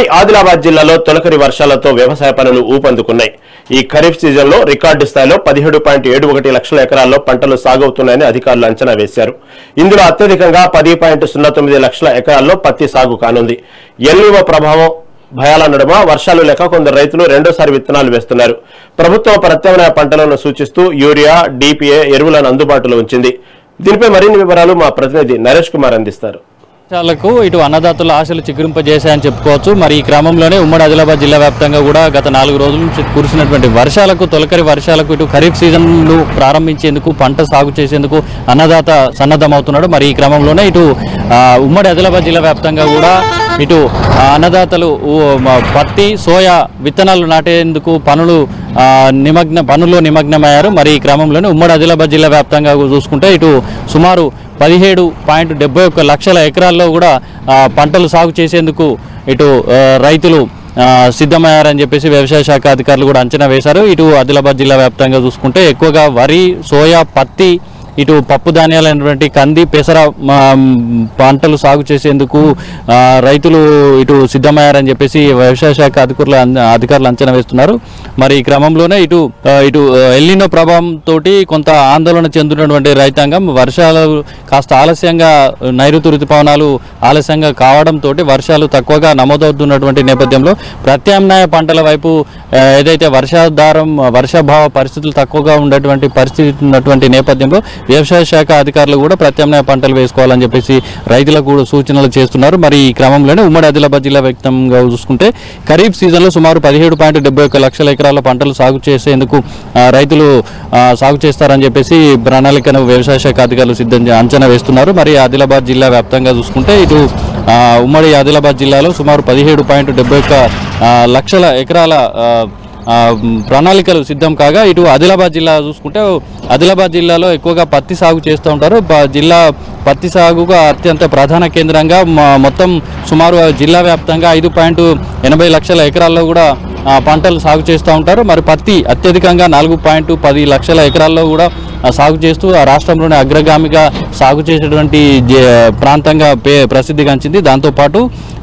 ఉమ్మడి ఆదిలాబాద్ జిల్లాలో తొలకరి వర్షాలతో వ్యవసాయ పనులు ఊపందుకున్నాయి. ఈ ఖరీఫ్ సీజన్లో రికార్డు స్థాయిలో 17.71 లక్షల ఎకరాల్లో పంటలు సాగవుతున్నాయని అధికారులు అంచనా వేశారు. ఇందులో అత్యధికంగా 10.09 లక్షల ఎకరాల్లో పత్తి సాగు కానుంది. ఎల్నినో ప్రభావం భయాల నడుమ వర్షాలు లేక కొందరు రైతులు రెండోసారి విత్తనాలు వేస్తున్నారు. ప్రభుత్వం ప్రత్యామ్నాయ పంటలను సూచిస్తూ యూరియా, డిపిఏ ఎరువులను అందుబాటులో ఉంచింది. దీనిపై మరిన్ని వివరాలు మా ప్రతినిధి నరేష్ కుమార్ అందిస్తారు. ఇటు అన్నదాతల ఆశలు చిగురింపజేశాయని చెప్పుకోవచ్చు. మరి ఈ క్రమంలోనే ఉమ్మడి ఆదిలాబాద్ జిల్లా వ్యాప్తంగా కూడా గత 4 రోజుల నుంచి కురిసినటువంటి వర్షాలకు, తొలకరి వర్షాలకు ఇటు ఖరీఫ్ సీజన్లు ప్రారంభించేందుకు, పంట సాగు చేసేందుకు అన్నదాత సన్నద్ధమవుతున్నాడు. మరి ఈ క్రమంలోనే ఇటు ఉమ్మడి ఆదిలాబాద్ జిల్లా వ్యాప్తంగా కూడా ఇటు అన్నదాతలు పత్తి, సోయా విత్తనాలు నాటేందుకు పనుల్లో నిమగ్నమయ్యారు. మరి ఈ క్రమంలోనే ఉమ్మడి ఆదిలాబాద్ జిల్లా వ్యాప్తంగా చూసుకుంటే ఇటు సుమారు 17.71 లక్షల ఎకరాల్లో కూడా పంటలు సాగు చేసేందుకు ఇటు రైతులు సిద్ధమయ్యారని చెప్పేసి వ్యవసాయ శాఖ అధికారులు కూడా అంచనా వేశారు. ఇటు ఆదిలాబాద్ జిల్లా వ్యాప్తంగా చూసుకుంటే ఎక్కువగా వరి, సోయా, పత్తి, ఇటు పప్పు ధాన్యాలైనటువంటి కంది, పెసర పంటలు సాగు చేసేందుకు రైతులు ఇటు సిద్ధమయ్యారని చెప్పేసి వ్యవసాయ శాఖ అధికారులు అంచనా వేస్తున్నారు. మరి ఈ క్రమంలోనే ఇటు ఎల్నినో ప్రభావంతో కొంత ఆందోళన చెందుతున్నటువంటి రైతాంగం వర్షాలు కాస్త ఆలస్యంగా, నైరుతి ఋతుపవనాలు ఆలస్యంగా కావడంతో వర్షాలు తక్కువగా నమోదవుతున్నటువంటి నేపథ్యంలో ప్రత్యామ్నాయ పంటల వైపు ఏదైతే వర్షాభావ పరిస్థితులు తక్కువగా ఉన్నటువంటి నేపథ్యంలో వ్యవసాయ శాఖ అధికారులు కూడా ప్రత్యామ్నాయ పంటలు వేసుకోవాలని చెప్పేసి రైతులకు కూడా సూచనలు చేస్తున్నారు. మరి ఈ క్రమంలోనే ఉమ్మడి ఆదిలాబాద్ జిల్లా వ్యాప్తంగా చూసుకుంటే ఖరీఫ్ సీజన్లో సుమారు 17.71 లక్షల ఎకరాల పంటలు సాగు చేసేందుకు రైతులు సాగు చేస్తారని చెప్పేసి ప్రణాళికను వ్యవసాయ శాఖ అధికారులు అంచనా వేస్తున్నారు. మరి ఆదిలాబాద్ జిల్లా వ్యాప్తంగా చూసుకుంటే ఇటు ఉమ్మడి ఆదిలాబాద్ జిల్లాలో సుమారు 17.71 లక్షల ఎకరాల ప్రణాళికలు సిద్ధం కాగా ఇటు ఆదిలాబాద్ జిల్లా చూసుకుంటే ఆదిలాబాద్ జిల్లాలో ఎక్కువగా పత్తి సాగు చేస్తూ ఉంటారు. జిల్లా పత్తి సాగుగా అత్యంత ప్రధాన కేంద్రంగా మొత్తం సుమారు జిల్లా వ్యాప్తంగా 5.80 లక్షల ఎకరాల్లో కూడా పంటలు సాగు చేస్తూ ఉంటారు. మరి పత్తి అత్యధికంగా 4.10 లక్షల ఎకరాల్లో కూడా సాగు చేస్తూ ఆ రాష్ట్రంలోని అగ్రగామిగా సాగు చేసేటువంటి ప్రాంతంగా ప్రసిద్ధిగాంచింది. దాంతోపాటు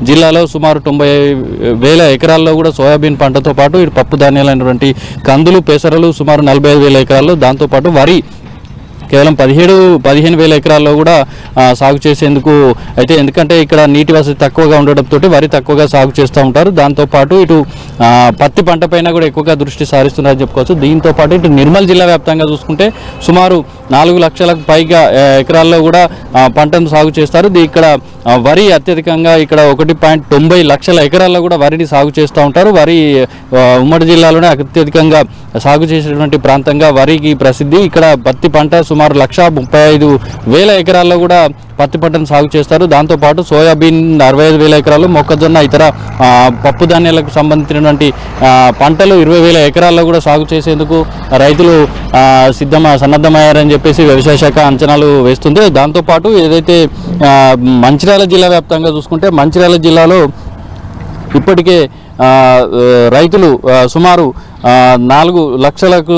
జిల్లాలో సుమారు 90,000 ఎకరాల్లో కూడా సోయాబీన్ పంటతో పాటు ఇటు పప్పు ధాన్యాలైనటువంటి కందులు, పెసరలు సుమారు 45,000 ఎకరాల్లో, దాంతోపాటు వరి కేవలం 15,000 ఎకరాల్లో కూడా సాగు చేసేందుకు అయితే, ఎందుకంటే ఇక్కడ నీటి వసతి తక్కువగా ఉండడంతో వరి తక్కువగా సాగు చేస్తూ ఉంటారు. దాంతోపాటు ఇటు పత్తి పంట పైన కూడా ఎక్కువగా దృష్టి సారిస్తున్నారని చెప్పుకోవచ్చు. దీంతో పాటు ఇటు నిర్మల్ జిల్లా వ్యాప్తంగా చూసుకుంటే సుమారు 4 లక్షలకు పైగా ఎకరాల్లో కూడా పంటను సాగు చేస్తారు. ఇక్కడ వరి అత్యధికంగా ఇక్కడ 1.90 లక్షల ఎకరాల్లో కూడా వరిని సాగు చేస్తూ ఉంటారు. వరి ఉమ్మడి జిల్లాలోనే అత్యధికంగా సాగు చేసేటువంటి ప్రాంతంగా వరికి ప్రసిద్ధి. ఇక్కడ పత్తి పంట సుమారు 1,35,000 ఎకరాల్లో కూడా పత్తి పంటను సాగు చేస్తారు. దాంతోపాటు సోయాబీన్ 65,000 ఎకరాలు, మొక్కజొన్న, ఇతర పప్పు ధాన్యాలకు సంబంధించినటువంటి పంటలు 20,000 ఎకరాల్లో కూడా సాగు చేసేందుకు రైతులు సన్నద్ధమయ్యారని చెప్పేసి వ్యవసాయ శాఖ అంచనాలు వేస్తుంది. దాంతోపాటు ఏదైతే మంచిర్యాల జిల్లా వ్యాప్తంగా చూసుకుంటే మంచిర్యాల జిల్లాలో ఇప్పటికే రైతులు సుమారు 4 లక్షలకు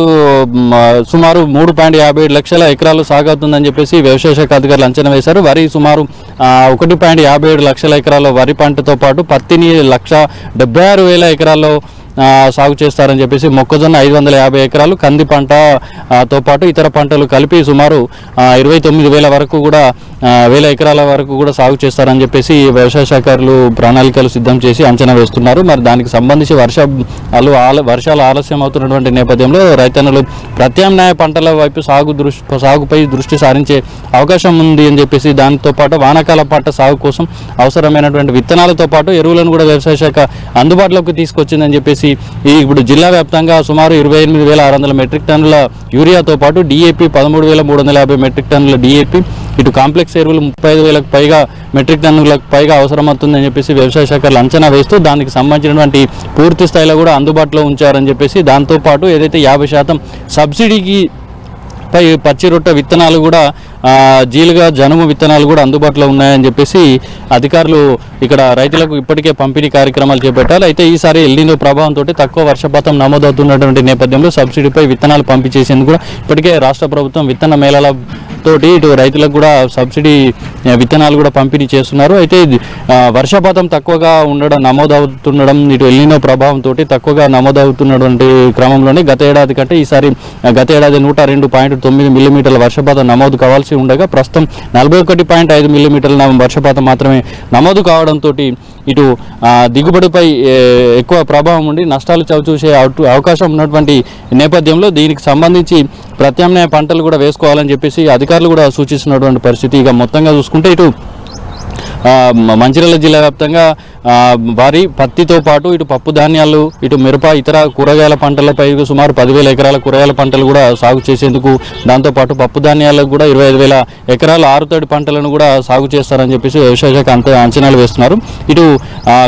సుమారు 3.57 లక్షల ఎకరాలు సాగుతుందని చెప్పేసి వ్యవసాయ శాఖ అధికారులు అంచనా వేశారు. వరి సుమారు 1.57 లక్షల ఎకరాల్లో వరి పంటతో పాటు పత్తిని 1,76,000 ఎకరాల్లో సాగు చేస్తారని చెప్పేసి, మొక్కజొన్న 550 ఎకరాలు, కంది పంటతో పాటు ఇతర పంటలు కలిపి సుమారు 29,000 వరకు కూడా 1,000 ఎకరాల వరకు కూడా సాగు చేస్తారని చెప్పేసి వ్యవసాయ శాఖలు ప్రణాళికలు సిద్ధం చేసి అంచనా వేస్తున్నారు. మరి దానికి సంబంధించి వర్షాలు ఆలస్యం అవుతున్నటువంటి నేపథ్యంలో రైతన్నులు ప్రత్యామ్నాయ పంటల వైపు సాగుపై దృష్టి సారించే అవకాశం ఉంది అని చెప్పేసి, దాంతోపాటు వానాకాల పంట సాగు కోసం అవసరమైనటువంటి విత్తనాలతో పాటు ఎరువులను కూడా వ్యవసాయ శాఖ అందుబాటులోకి తీసుకొచ్చిందని చెప్పేసి ఇప్పుడు జిల్లా వ్యాప్తంగా సుమారు 28,600 మెట్రిక్ టన్నుల యూరియాతో పాటు డిఏపి 13,350 మెట్రిక్ టన్నుల డిఏపి, ఇటు కాంప్లెక్స్ ఎరువులు 35,000 పైగా మెట్రిక్ టన్నులకు పైగా అవసరమవుతుందని చెప్పేసి వ్యవసాయ శాఖలు అంచనా వేస్తూ దానికి సంబంధించినటువంటి పూర్తి స్థాయిలో కూడా అందుబాటులో ఉంచారని చెప్పేసి, దాంతోపాటు ఏదైతే 50% సబ్సిడీకి పై పచ్చి రొట్టె విత్తనాలు కూడా జీలుగా జనుము విత్తనాలు కూడా అందుబాటులో ఉన్నాయని చెప్పేసి అధికారులు ఇక్కడ రైతులకు ఇప్పటికే పంపిణీ కార్యక్రమాలు చేపట్టారు. అయితే ఈసారి ఎల్నినో ప్రభావంతో తక్కువ వర్షపాతం నమోదవుతున్నటువంటి నేపథ్యంలో సబ్సిడీపై విత్తనాలు పంపిణీ చేసేందుకు కూడా ఇప్పటికే రాష్ట్ర ప్రభుత్వం విత్తన మేళాల తోటి ఇటు రైతులకు కూడా సబ్సిడీ విత్తనాలు కూడా పంపిణీ చేస్తున్నారు. అయితే వర్షపాతం తక్కువగా నమోదవుతుండడం, ఇటు ఎల్నినో ప్రభావంతో తక్కువగా నమోదవుతున్నటువంటి క్రమంలోనే గత ఏడాది కంటే ఈసారి గత ఏడాది 102.9 మిల్లీమీటర్ల వర్షపాతం నమోదు కావాల్సి ఉండగా ప్రస్తుతం 41.5 మిల్లీమీటర్ల వర్షపాతం మాత్రమే నమోదు కావడంతో ఇటు దిగుబడిపై ఎక్కువ ప్రభావం ఉండి నష్టాలు చవిచూసే అవకాశం ఉన్నటువంటి నేపథ్యంలో దీనికి సంబంధించి ప్రత్యామ్నాయ పంటలు కూడా వేసుకోవాలని చెప్పేసి అధికారులు కూడా సూచిస్తున్నటువంటి పరిస్థితి. ఇక మొత్తంగా చూసుకుంటే ఇటు మంచిర్యాల జిల్లా వ్యాప్తంగా వరి, పత్తితో పాటు ఇటు పప్పు ధాన్యాలు, ఇటు మిరప, ఇతర కూరగాయల పంటలపై సుమారు 10,000 ఎకరాల కూరగాయల పంటలు కూడా సాగు చేసేందుకు, దాంతోపాటు పప్పు ధాన్యాలకు కూడా 25,000 ఎకరాల ఆరుతడి పంటలను కూడా సాగు చేస్తారని చెప్పేసి వ్యవసాయ శాఖ అంచనాలు వేస్తున్నారు. ఇటు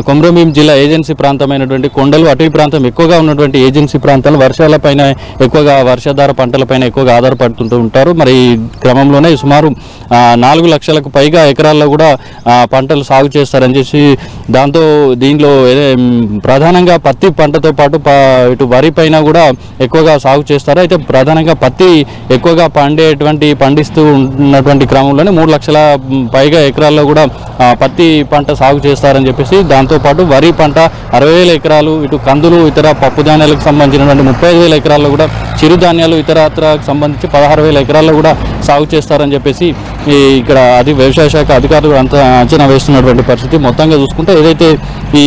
కొమరంభీం జిల్లా ఏజెన్సీ ప్రాంతమైనటువంటి కొండలు, అటవీ ప్రాంతం ఎక్కువగా ఉన్నటువంటి ఏజెన్సీ ప్రాంతాలు వర్షాలపైన ఎక్కువగా వర్షాధార పంటలపైన ఎక్కువగా ఆధారపడుతుంటూ ఉంటారు. మరి ఈ క్రమంలోనే సుమారు 4 లక్షలకు పైగా ఎకరాల్లో కూడా పంటలు సాగు చేస్తారని చెప్పి దీనిలో ప్రధానంగా పత్తి పంటతో పాటు ఇటు వరి పైన కూడా ఎక్కువగా సాగు చేస్తారు. అయితే ప్రధానంగా పత్తి ఎక్కువగా పండిస్తూ ఉన్నటువంటి క్రమంలోనే 3 లక్షల పైగా ఎకరాల్లో కూడా పత్తి పంట సాగు చేస్తారని చెప్పేసి, దాంతోపాటు వరి పంట 60,000 ఎకరాలు, ఇటు కందులు, ఇతర పప్పు ధాన్యాలకు సంబంధించినటువంటి 35,000 ఎకరాల్లో కూడా చిరుధాన్యాలు ఇతరత్రకు సంబంధించి 16,000 ఎకరాల్లో కూడా సాగు చేస్తారని చెప్పేసి ఇక్కడ వ్యవసాయ శాఖ అధికారులు అంచనా వేస్తున్నటువంటి పరిస్థితి. మొత్తంగా చూసుకుంటే ఏదైతే ఈ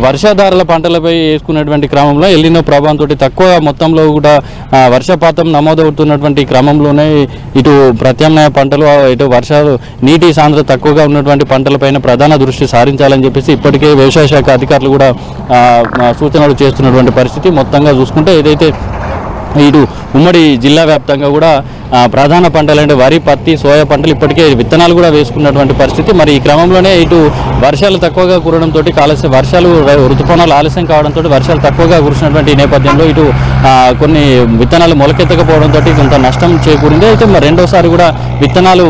వర్షాధారాల పంటలపై వేసుకున్నటువంటి క్రమంలో ఎల్నినో ప్రభావంతో తక్కువ మొత్తంలో కూడా వర్షపాతం నమోదవుతున్నటువంటి క్రమంలోనే ఇటు ప్రత్యామ్నాయ పంటలు, ఇటు వర్షాలు నీటి సాంద్రత తక్కువగా ఉన్నటువంటి పంటలపైన ప్రధాన దృష్టి సారించాలని చెప్పేసి ఇప్పటికే వ్యవసాయ శాఖ అధికారులు కూడా సూచనలు చేస్తున్నటువంటి పరిస్థితి. మొత్తంగా చూసుకుంటే ఏదైతే ఇటు ఉమ్మడి జిల్లా వ్యాప్తంగా కూడా ప్రధాన పంటలు వరి, పత్తి, సోయా పంటలు ఇప్పటికే విత్తనాలు కూడా వేసుకున్నటువంటి పరిస్థితి. మరి ఈ క్రమంలోనే ఇటు వర్షాలు తక్కువగా కురడంతో ఋతుపవనాలు ఆలస్యం కావడంతో వర్షాలు తక్కువగా కురిసినటువంటి నేపథ్యంలో ఇటు కొన్ని విత్తనాలు మొలకెత్తకపోవడంతో కొంత నష్టం చేకూరింది. అయితే మరి రెండోసారి కూడా విత్తనాలు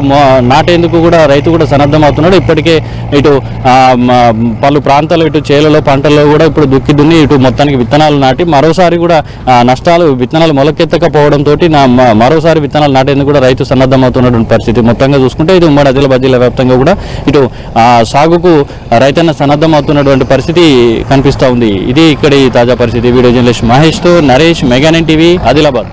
నాటేందుకు కూడా రైతు కూడా సన్నద్ధమవుతున్నాడు. ఇప్పటికే ఇటు పలు ప్రాంతాలు ఇటు చేలలో పంటల్లో కూడా ఇప్పుడు దున్ని ఇటు మొత్తానికి విత్తనాలు నాటి మరోసారి కూడా విత్తనాలు మొలకెత్తకపోవడంతో మరోసారి విత్తనాలు నాటేందుకు కూడా రైతు సన్నద్ధమవుతున్నటువంటి పరిస్థితి. మొత్తంగా చూసుకుంటే ఇది ఉమ్మడి ఆదిలాబాద్ జిల్లా వ్యాప్తంగా కూడా ఇటు సాగుకు రైతన్న సన్నద్ధమవుతున్నటువంటి పరిస్థితి కనిపిస్తూ ఉంది. ఇది ఇక్కడి తాజా పరిస్థితి. వీడియో జర్నలిస్ట్ మహేష్తో నరేష్, మెగా 9 టీవీ, ఆదిలాబాద్.